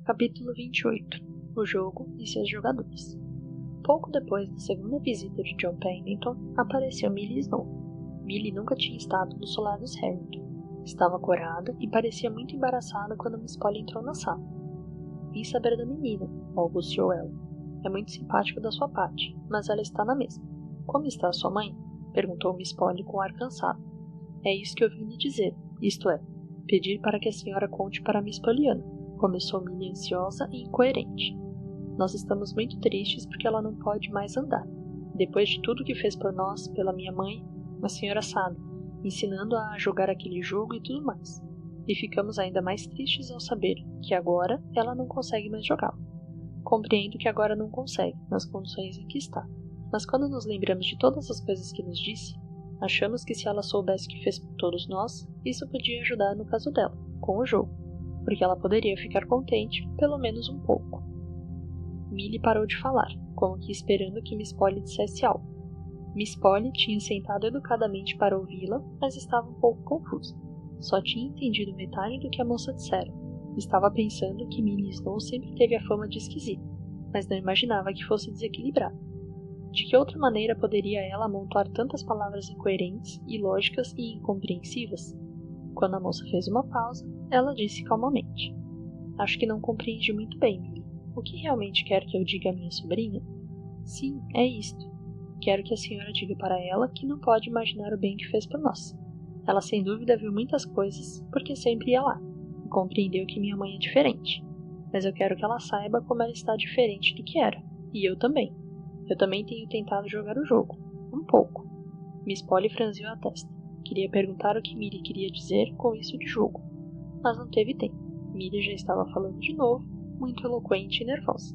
Capítulo 28. O jogo e seus jogadores. Pouco depois da segunda visita de John Pennington, apareceu Millie Snow. Millie nunca tinha estado no solar dos Harrington. Estava corada e parecia muito embaraçada quando Miss Polly entrou na sala. Vim saber da menina, balbuciou ela. É muito simpático da sua parte, mas ela está na mesma. Como está a sua mãe? Perguntou Miss Polly com ar cansado. É isso que eu vim lhe dizer, isto é, pedir para que a senhora conte para Miss Poliana. Começou Millie ansiosa e incoerente. Nós estamos muito tristes porque ela não pode mais andar. Depois de tudo que fez por nós, pela minha mãe, a senhora sabe, ensinando-a a jogar aquele jogo e tudo mais. E ficamos ainda mais tristes ao saber que agora ela não consegue mais jogá-lo. Compreendo que agora não consegue, nas condições em que está. Mas quando nos lembramos de todas as coisas que nos disse, achamos que se ela soubesse o que fez por todos nós, isso podia ajudar no caso dela, com o jogo, porque ela poderia ficar contente, pelo menos um pouco. Millie parou de falar, como que esperando que Miss Polly dissesse algo. Miss Polly tinha sentado educadamente para ouvi-la, mas estava um pouco confusa. Só tinha entendido metade do que a moça dissera. Estava pensando que Millie Snow sempre teve a fama de esquisita, mas não imaginava que fosse desequilibrada. De que outra maneira poderia ela amontoar tantas palavras incoerentes, ilógicas e incompreensivas? Quando a moça fez uma pausa, ela disse calmamente. Acho que não compreendi muito bem, Millie. O que realmente quer que eu diga à minha sobrinha? Sim, é isto. Quero que a senhora diga para ela que não pode imaginar o bem que fez por nós. Ela sem dúvida viu muitas coisas, porque sempre ia lá, e compreendeu que minha mãe é diferente. Mas eu quero que ela saiba como ela está diferente do que era, e eu também. Eu também tenho tentado jogar o jogo, um pouco. Miss Polly franziu a testa. Queria perguntar o que Millie queria dizer com isso de jogo, mas não teve tempo. Millie já estava falando de novo, muito eloquente e nervosa.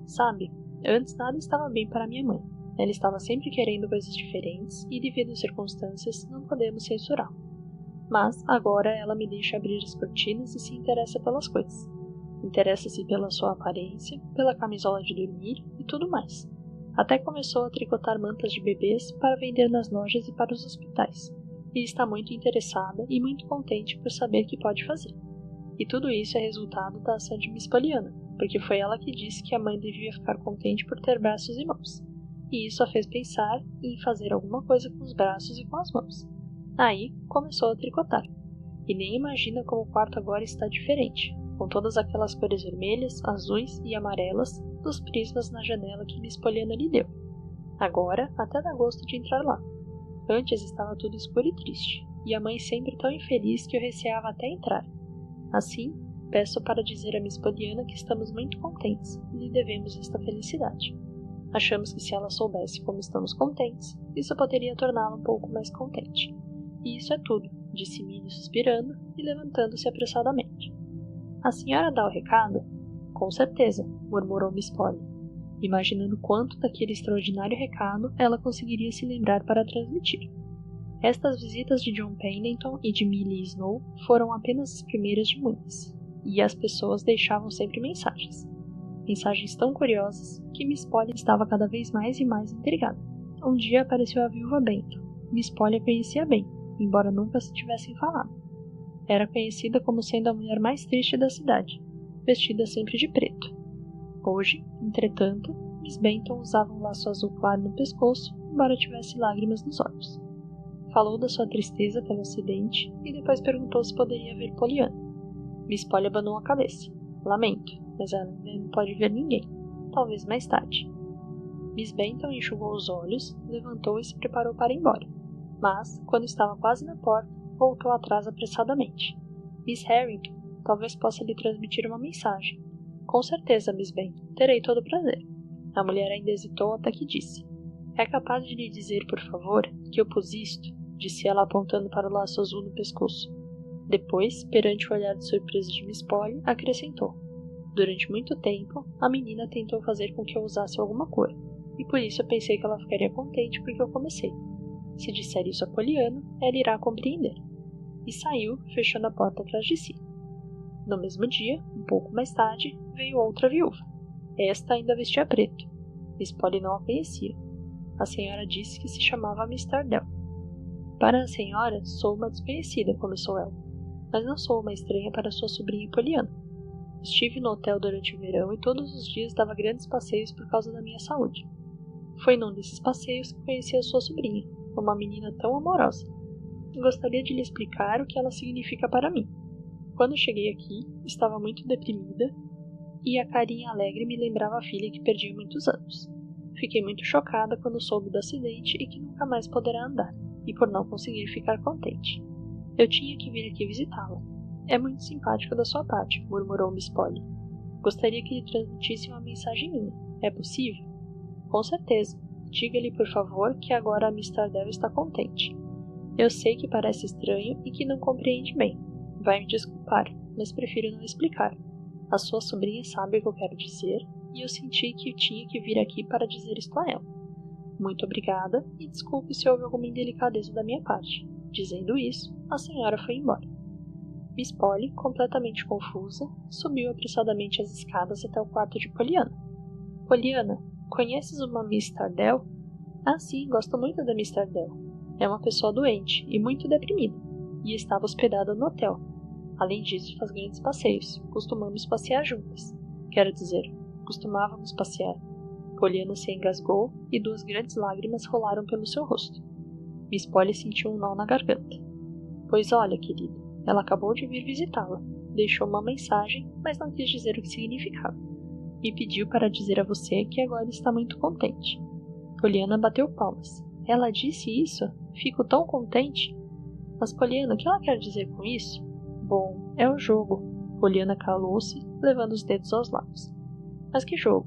Sabe, antes nada estava bem para minha mãe. Ela estava sempre querendo coisas diferentes e, devido às circunstâncias, não podemos censurá-la. Mas agora ela me deixa abrir as cortinas e se interessa pelas coisas. Interessa-se pela sua aparência, pela camisola de dormir e tudo mais. Até começou a tricotar mantas de bebês para vender nas lojas e para os hospitais. E está muito interessada e muito contente por saber que pode fazer. E tudo isso é resultado da ação de Miss Poliana, porque foi ela que disse que a mãe devia ficar contente por ter braços e mãos. E isso a fez pensar em fazer alguma coisa com os braços e com as mãos. Aí começou a tricotar. E nem imagina como o quarto agora está diferente, com todas aquelas cores vermelhas, azuis e amarelas dos prismas na janela que Miss Poliana lhe deu. Agora até dá gosto de entrar lá. Antes estava tudo escuro e triste, e a mãe sempre tão infeliz que eu receava até entrar. Assim, peço para dizer a Miss Poliana que estamos muito contentes e lhe devemos esta felicidade. Achamos que se ela soubesse como estamos contentes, isso poderia torná-la um pouco mais contente. E isso é tudo, disse Millie suspirando e levantando-se apressadamente. A senhora dá o recado? Com certeza, murmurou Miss Polly, imaginando quanto daquele extraordinário recado ela conseguiria se lembrar para transmitir. Estas visitas de John Pennington e de Millie Snow foram apenas as primeiras de muitas, e as pessoas deixavam sempre mensagens. Mensagens tão curiosas que Miss Polly estava cada vez mais e mais intrigada. Um dia apareceu a viúva Benton. Miss Polly a conhecia bem, embora nunca se tivessem falado. Era conhecida como sendo a mulher mais triste da cidade, vestida sempre de preto. Hoje, entretanto, Miss Benton usava um laço azul claro no pescoço, embora tivesse lágrimas nos olhos. Falou da sua tristeza pelo acidente e depois perguntou se poderia ver Poliana. Miss Polly abanou a cabeça. Lamento, mas ela ainda não pode ver ninguém. Talvez mais tarde. Miss Benton enxugou os olhos, levantou e se preparou para ir embora. Mas, quando estava quase na porta, voltou atrás apressadamente. Miss Harrington, talvez possa lhe transmitir uma mensagem. Com certeza, Miss Benton, terei todo o prazer. A mulher ainda hesitou até que disse. É capaz de lhe dizer, por favor, que eu pus isto? Disse ela apontando para o laço azul no pescoço. Depois, perante o olhar de surpresa de Miss Polly, acrescentou. Durante muito tempo, a menina tentou fazer com que eu usasse alguma cor, e por isso eu pensei que ela ficaria contente porque eu comecei. Se disser isso a Poliana, ela irá compreender. E saiu, fechando a porta atrás de si. No mesmo dia, um pouco mais tarde, veio outra viúva. Esta ainda vestia preto. Miss Polly não a conhecia. A senhora disse que se chamava Miss Tardell. Para a senhora, sou uma desconhecida, começou ela, mas não sou uma estranha para sua sobrinha Poliana. Estive no hotel durante o verão e todos os dias dava grandes passeios por causa da minha saúde. Foi num desses passeios que conheci a sua sobrinha, uma menina tão amorosa. Gostaria de lhe explicar o que ela significa para mim. Quando cheguei aqui, estava muito deprimida e a carinha alegre me lembrava a filha que perdi há muitos anos. Fiquei muito chocada quando soube do acidente e que nunca mais poderá andar, e por não conseguir ficar contente. Eu tinha que vir aqui visitá-la. É muito simpático da sua parte, murmurou Miss Polly. Gostaria que lhe transmitisse uma mensagem minha. É possível? Com certeza. Diga-lhe, por favor, que agora a Miss Tardell está contente. Eu sei que parece estranho e que não compreende bem. Vai me desculpar, mas prefiro não explicar. A sua sobrinha sabe o que eu quero dizer, e eu senti que tinha que vir aqui para dizer isto a ela. Muito obrigada, e desculpe se houve alguma indelicadeza da minha parte. Dizendo isso, a senhora foi embora. Miss Polly, completamente confusa, subiu apressadamente as escadas até o quarto de Pollyanna. Pollyanna, conheces uma Miss Tardell? Ah, sim, gosto muito da Miss Tardell. É uma pessoa doente e muito deprimida, e estava hospedada no hotel. Além disso, faz grandes passeios. Costumamos passear juntas. Quero dizer, costumávamos passear. Pollyanna se engasgou e 2 grandes lágrimas rolaram pelo seu rosto. Miss Polly sentiu um nó na garganta. Pois olha, querida, ela acabou de vir visitá-la. Deixou uma mensagem, mas não quis dizer o que significava. Me pediu para dizer a você que agora está muito contente. Pollyanna bateu palmas. Ela disse isso? Fico tão contente. Mas Pollyanna, o que ela quer dizer com isso? Bom, é o jogo. Pollyanna calou-se, levando os dedos aos lábios. Mas que jogo?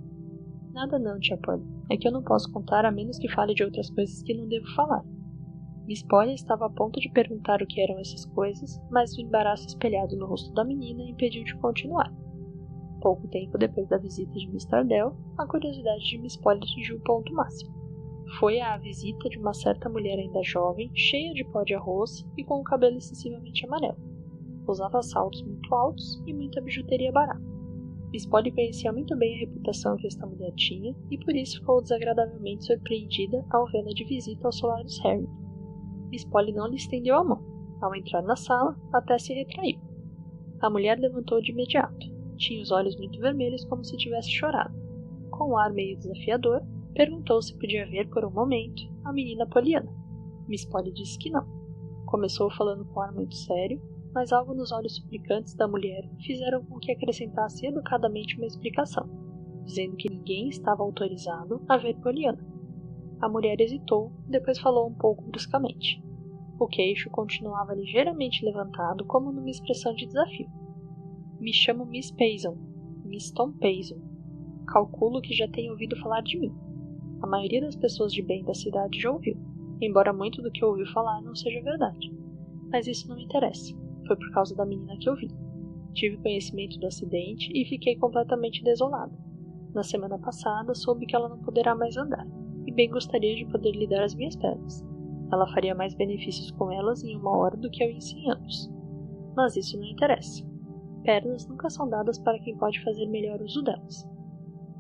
Nada não, tia Polly. É que eu não posso contar a menos que fale de outras coisas que não devo falar. Miss Polly estava a ponto de perguntar o que eram essas coisas, mas o embaraço espelhado no rosto da menina impediu de continuar. Pouco tempo depois da visita de Miss Tardell, a curiosidade de Miss Polly atingiu o ponto máximo. Foi à visita de uma certa mulher ainda jovem, cheia de pó de arroz e com o cabelo excessivamente amarelo. Usava saltos muito altos e muita bijuteria barata. Miss Polly conhecia muito bem a reputação que esta mulher tinha e por isso ficou desagradavelmente surpreendida ao vê-la de visita ao solar dos Harrington. Miss Polly não lhe estendeu a mão. Ao entrar na sala, até se retraiu. A mulher levantou de imediato. Tinha os olhos muito vermelhos como se tivesse chorado. Com um ar meio desafiador, perguntou se podia ver por um momento a menina Pollyanna. Miss Polly disse que não. Começou falando com um ar muito sério, mas algo nos olhos suplicantes da mulher fizeram com que acrescentasse educadamente uma explicação, dizendo que ninguém estava autorizado a ver Pollyanna. A mulher hesitou, depois falou um pouco bruscamente. O queixo continuava ligeiramente levantado como numa expressão de desafio. Me chamo Miss Payson, Miss Tom Payson. Calculo que já tenha ouvido falar de mim. A maioria das pessoas de bem da cidade já ouviu, embora muito do que ouviu falar não seja verdade. Mas isso não me interessa. Foi por causa da menina que eu vi. Tive conhecimento do acidente e fiquei completamente desolada. Na semana passada soube que ela não poderá mais andar, e bem gostaria de poder lhe dar as minhas pernas. Ela faria mais benefícios com elas em 1 hora do que eu em 100 anos. Mas isso não interessa. Pernas nunca são dadas para quem pode fazer melhor uso delas.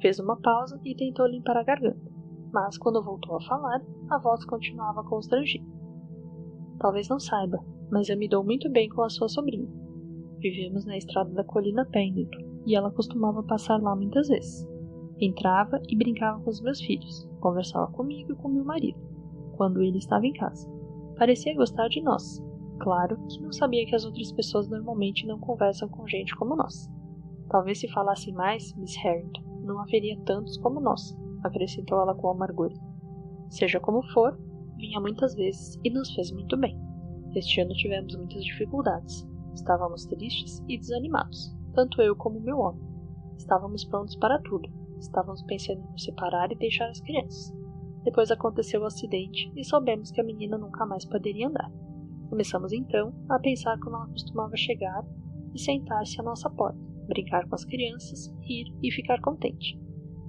Fez uma pausa e tentou limpar a garganta, mas quando voltou a falar, a voz continuava constrangida. Talvez não saiba, mas eu me dou muito bem com a sua sobrinha. Vivemos na estrada da colina Pendleton, e ela costumava passar lá muitas vezes. Entrava e brincava com os meus filhos, conversava comigo e com meu marido, quando ele estava em casa. Parecia gostar de nós. Claro que não sabia que as outras pessoas normalmente não conversam com gente como nós. Talvez se falassem mais, Miss Harrington, não haveria tantos como nós, acrescentou ela com amargura. Seja como for, vinha muitas vezes e nos fez muito bem. Este ano tivemos muitas dificuldades. Estávamos tristes e desanimados, tanto eu como meu homem. Estávamos prontos para tudo. Estávamos pensando em nos separar e deixar as crianças. Depois aconteceu o acidente e soubemos que a menina nunca mais poderia andar. Começamos então a pensar como ela costumava chegar e sentar-se à nossa porta, brincar com as crianças, rir e ficar contente.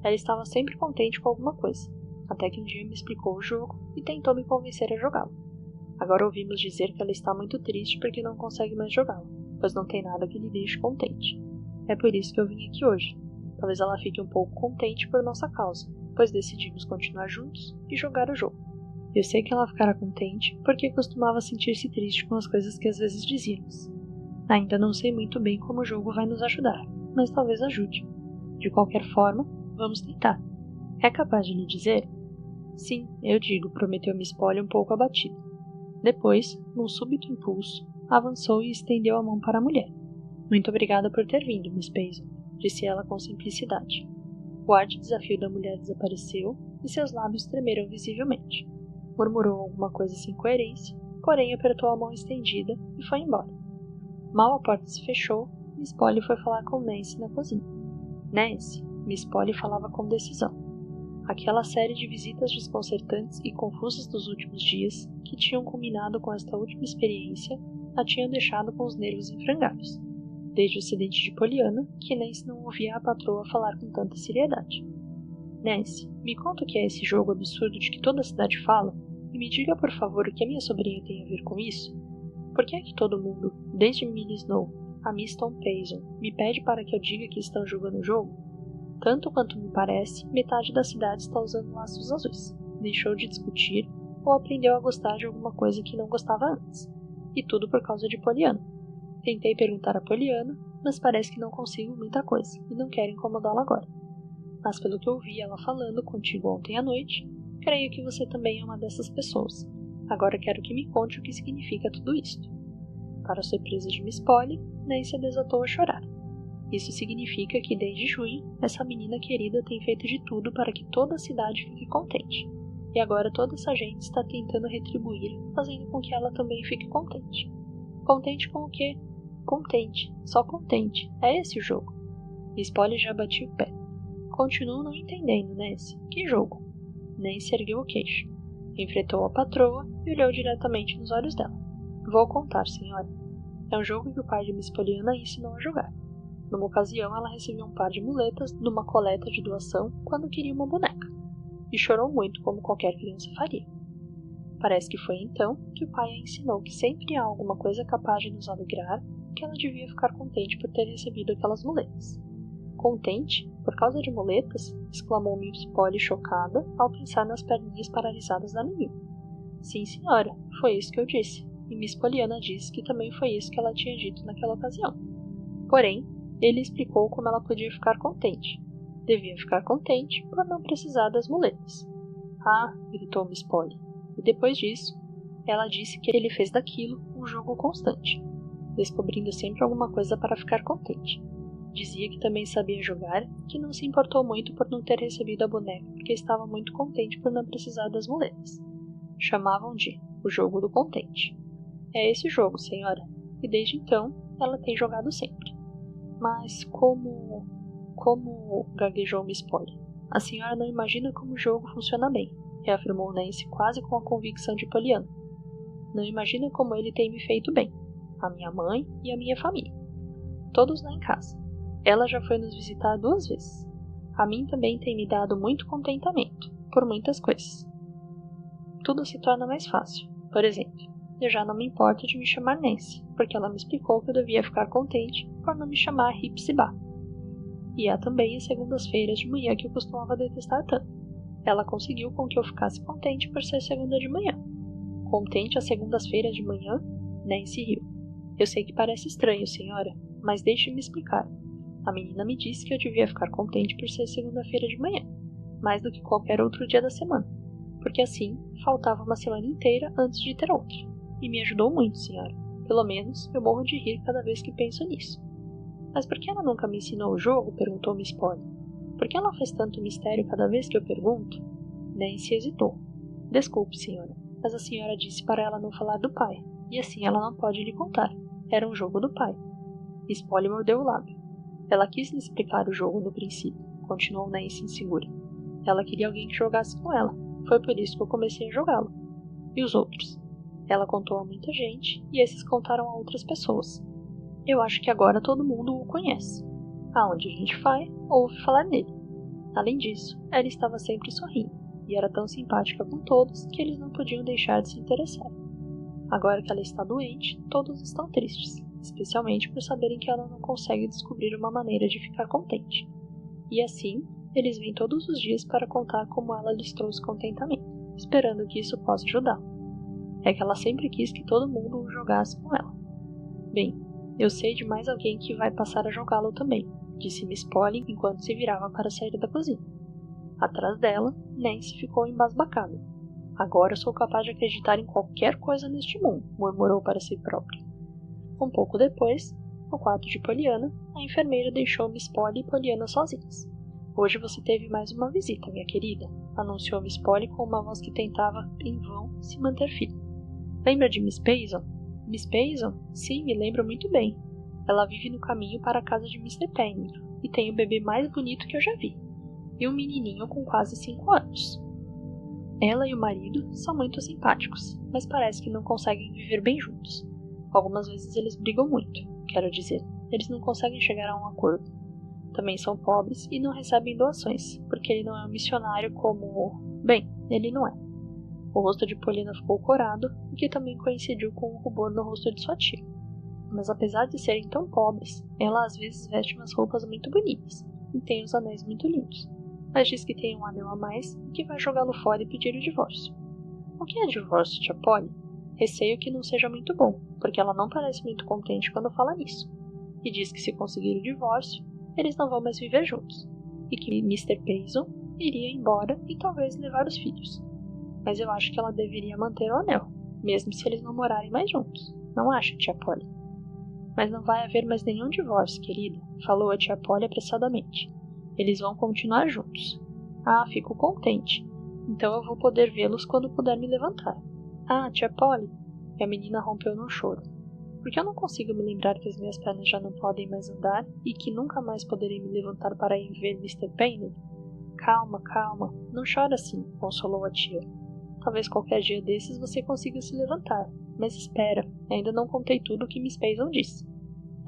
Ela estava sempre contente com alguma coisa, até que um dia me explicou o jogo e tentou me convencer a jogá-lo. Agora ouvimos dizer que ela está muito triste porque não consegue mais jogá-lo, pois não tem nada que lhe deixe contente. É por isso que eu vim aqui hoje. Talvez ela fique um pouco contente por nossa causa, pois decidimos continuar juntos e jogar o jogo. Eu sei que ela ficará contente porque costumava sentir-se triste com as coisas que às vezes dizíamos. Ainda não sei muito bem como o jogo vai nos ajudar, mas talvez ajude. De qualquer forma, vamos tentar. É capaz de me dizer? Sim, eu digo, prometeu Miss Polly um pouco abatido. Depois, num súbito impulso, avançou e estendeu a mão para a mulher. Muito obrigada por ter vindo, Miss Payson, disse ela com simplicidade. O ar de desafio da mulher desapareceu e seus lábios tremeram visivelmente. Murmurou alguma coisa sem coerência, porém apertou a mão estendida e foi embora. Mal a porta se fechou, Miss Polly foi falar com Nancy na cozinha. Nancy, Miss Polly falava com decisão. Aquela série de visitas desconcertantes e confusas dos últimos dias, que tinham culminado com esta última experiência, a tinham deixado com os nervos em frangalhos. Desde o acidente de Poliana, que Nancy não ouvia a patroa falar com tanta seriedade. Nancy, me conta o que é esse jogo absurdo de que toda a cidade fala, e me diga por favor o que a minha sobrinha tem a ver com isso. Por que é que todo mundo, desde Millie Snow a Miss Tom Payson, me pede para que eu diga que estão jogando o jogo? Tanto quanto me parece, metade da cidade está usando laços azuis. Deixou de discutir ou aprendeu a gostar de alguma coisa que não gostava antes. E tudo por causa de Poliana. Tentei perguntar a Poliana, mas parece que não consigo muita coisa e não quero incomodá-la agora. Mas pelo que ouvi ela falando contigo ontem à noite, creio que você também é uma dessas pessoas. Agora quero que me conte o que significa tudo isto. Para a surpresa de Miss Polly, Nancy desatou a chorar. Isso significa que desde junho, essa menina querida tem feito de tudo para que toda a cidade fique contente. E agora toda essa gente está tentando retribuir, fazendo com que ela também fique contente. Contente com o quê? Contente, só contente. É esse o jogo. Miss Polly já batia o pé. Continuo não entendendo, Nancy. Que jogo? Nancy ergueu o queixo. Enfrentou a patroa e olhou diretamente nos olhos dela. Vou contar, senhora. É um jogo que o pai de Miss Poliana ensinou a jogar. Numa ocasião, ela recebeu um par de muletas numa coleta de doação quando queria uma boneca. E chorou muito, como qualquer criança faria. Parece que foi então que o pai a ensinou que sempre há alguma coisa capaz de nos alegrar, que ela devia ficar contente por ter recebido aquelas muletas. Contente? Por causa de muletas? Exclamou Miss Polly chocada ao pensar nas perninhas paralisadas da menina. Sim, senhora, foi isso que eu disse. E Miss Poliana disse que também foi isso que ela tinha dito naquela ocasião. Porém, ele explicou como ela podia ficar contente. Devia ficar contente por não precisar das muletas. Ah, gritou Miss Polly. E depois disso, ela disse que ele fez daquilo um jogo constante, descobrindo sempre alguma coisa para ficar contente. Dizia que também sabia jogar, que não se importou muito por não ter recebido a boneca, porque estava muito contente por não precisar das muletas. Chamavam de o jogo do contente. É esse jogo, senhora, e desde então ela tem jogado sempre. Mas como gaguejou Miss Polly. A senhora não imagina como o jogo funciona bem, reafirmou Nancy quase com a convicção de Poliana. Não imagina como ele tem me feito bem, a minha mãe e a minha família. Todos lá em casa. Ela já foi nos visitar 2 vezes. A mim também tem me dado muito contentamento, por muitas coisas. Tudo se torna mais fácil. Por exemplo, eu já não me importo de me chamar Nancy, porque ela me explicou que eu devia ficar contente por não me chamar Hipzibah. E há também as segundas-feiras de manhã que eu costumava detestar tanto. Ela conseguiu com que eu ficasse contente por ser segunda de manhã. Contente às segundas-feiras de manhã? Nancy riu. Eu sei que parece estranho, senhora, mas deixe-me explicar. A menina me disse que eu devia ficar contente por ser segunda-feira de manhã, mais do que qualquer outro dia da semana, porque assim faltava uma semana inteira antes de ter outra. E me ajudou muito, senhora. Pelo menos eu morro de rir cada vez que penso nisso. Mas por que ela nunca me ensinou o jogo? Perguntou Miss Polly. Por que ela faz tanto mistério cada vez que eu pergunto? Nancy hesitou. Desculpe, senhora, mas a senhora disse para ela não falar do pai, e assim ela não pode lhe contar. Era um jogo do pai. Miss Polly mordeu o lábio. Ela quis lhe explicar o jogo no princípio, continuou Nancy insegura. Ela queria alguém que jogasse com ela. Foi por isso que eu comecei a jogá-lo. E os outros? Ela contou a muita gente, e esses contaram a outras pessoas. Eu acho que agora todo mundo o conhece. Aonde a gente vai, ouve falar nele. Além disso, ela estava sempre sorrindo, e era tão simpática com todos que eles não podiam deixar de se interessar. Agora que ela está doente, todos estão tristes, especialmente por saberem que ela não consegue descobrir uma maneira de ficar contente. E assim, eles vêm todos os dias para contar como ela lhes trouxe contentamento, esperando que isso possa ajudá-la. É que ela sempre quis que todo mundo o jogasse com ela. Bem, eu sei de mais alguém que vai passar a jogá-lo também, disse Miss Polly enquanto se virava para sair da cozinha. Atrás dela, Nancy ficou embasbacada. Agora sou capaz de acreditar em qualquer coisa neste mundo, murmurou para si própria. Um pouco depois, no quarto de Poliana, a enfermeira deixou Miss Polly e Poliana sozinhas. Hoje você teve mais uma visita, minha querida, anunciou Miss Polly com uma voz que tentava, em vão, se manter firme. Lembra de Miss Payson? Miss Payson? Sim, me lembro muito bem. Ela vive no caminho para a casa de Mr. Pennington e tem o bebê mais bonito que eu já vi. E um menininho com quase 5 anos. Ela e o marido são muito simpáticos, mas parece que não conseguem viver bem juntos. Algumas vezes eles brigam muito, quero dizer, eles não conseguem chegar a um acordo. Também são pobres e não recebem doações, porque ele não é um missionário como... Bem, ele não é. O rosto de Poliana ficou corado, o que também coincidiu com o rubor no rosto de sua tia. Mas apesar de serem tão pobres, ela às vezes veste umas roupas muito bonitas e tem uns anéis muito lindos. Mas diz que tem um anel a mais e que vai jogá-lo fora e pedir o divórcio. O que é divórcio, tia Polly? Receio que não seja muito bom, porque ela não parece muito contente quando fala nisso. E diz que se conseguir o divórcio, eles não vão mais viver juntos, e que Mr. Payson iria embora e talvez levar os filhos. Mas eu acho que ela deveria manter o anel, mesmo se eles não morarem mais juntos. Não acha, tia Polly? Mas não vai haver mais nenhum divórcio, querida, falou a tia Polly apressadamente. Eles vão continuar juntos. Ah, fico contente. Então eu vou poder vê-los quando puder me levantar. Ah, tia Polly. E a menina rompeu num choro. Porque eu não consigo me lembrar que as minhas pernas já não podem mais andar e que nunca mais poderei me levantar para ir ver Mr. Payne? Calma, calma. Não chora assim, consolou a tia. Talvez qualquer dia desses você consiga se levantar. Mas espera, ainda não contei tudo o que Miss Payson disse.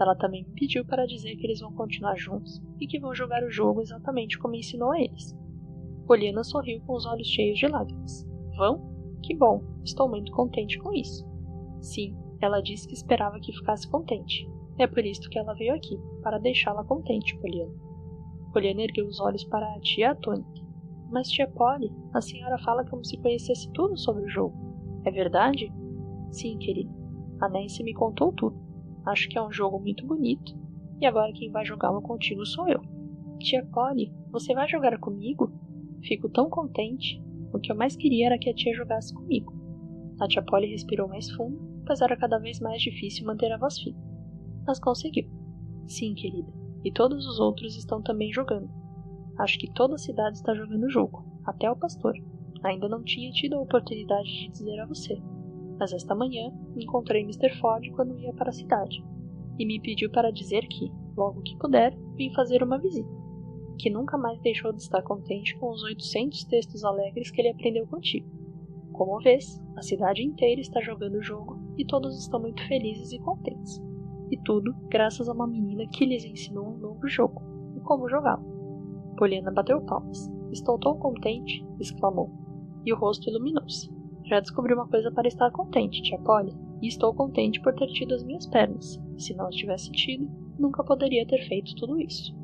Ela também me pediu para dizer que eles vão continuar juntos e que vão jogar o jogo exatamente como ensinou a eles. Poliana sorriu com os olhos cheios de lágrimas. Vão? Que bom, estou muito contente com isso. Sim, ela disse que esperava que ficasse contente. É por isso que ela veio aqui, para deixá-la contente, Poliana. Poliana ergueu os olhos para a tia atônita. Mas tia Polly, a senhora fala como se conhecesse tudo sobre o jogo. É verdade? Sim, querida. A Nancy me contou tudo. Acho que é um jogo muito bonito, e agora quem vai jogá-lo contigo sou eu. Tia Polly, você vai jogar comigo? Fico tão contente. O que eu mais queria era que a tia jogasse comigo. A tia Polly respirou mais fundo, pois era cada vez mais difícil manter a voz firme. Mas conseguiu. Sim, querida. E todos os outros estão também jogando. Acho que toda a cidade está jogando o jogo, até o pastor. Ainda não tinha tido a oportunidade de dizer a você. Mas esta manhã encontrei Mr. Ford quando ia para a cidade, e me pediu para dizer que, logo que puder, vim fazer uma visita, que nunca mais deixou de estar contente com os 800 textos alegres que ele aprendeu contigo. Como vês, a cidade inteira está jogando o jogo e todos estão muito felizes e contentes. E tudo graças a uma menina que lhes ensinou um novo jogo, e como jogá-lo. Poliana bateu palmas. Estou tão contente, exclamou, e o rosto iluminou-se. Já descobri uma coisa para estar contente, tia Polly, e estou contente por ter tido as minhas pernas. Se não as tivesse tido, nunca poderia ter feito tudo isso.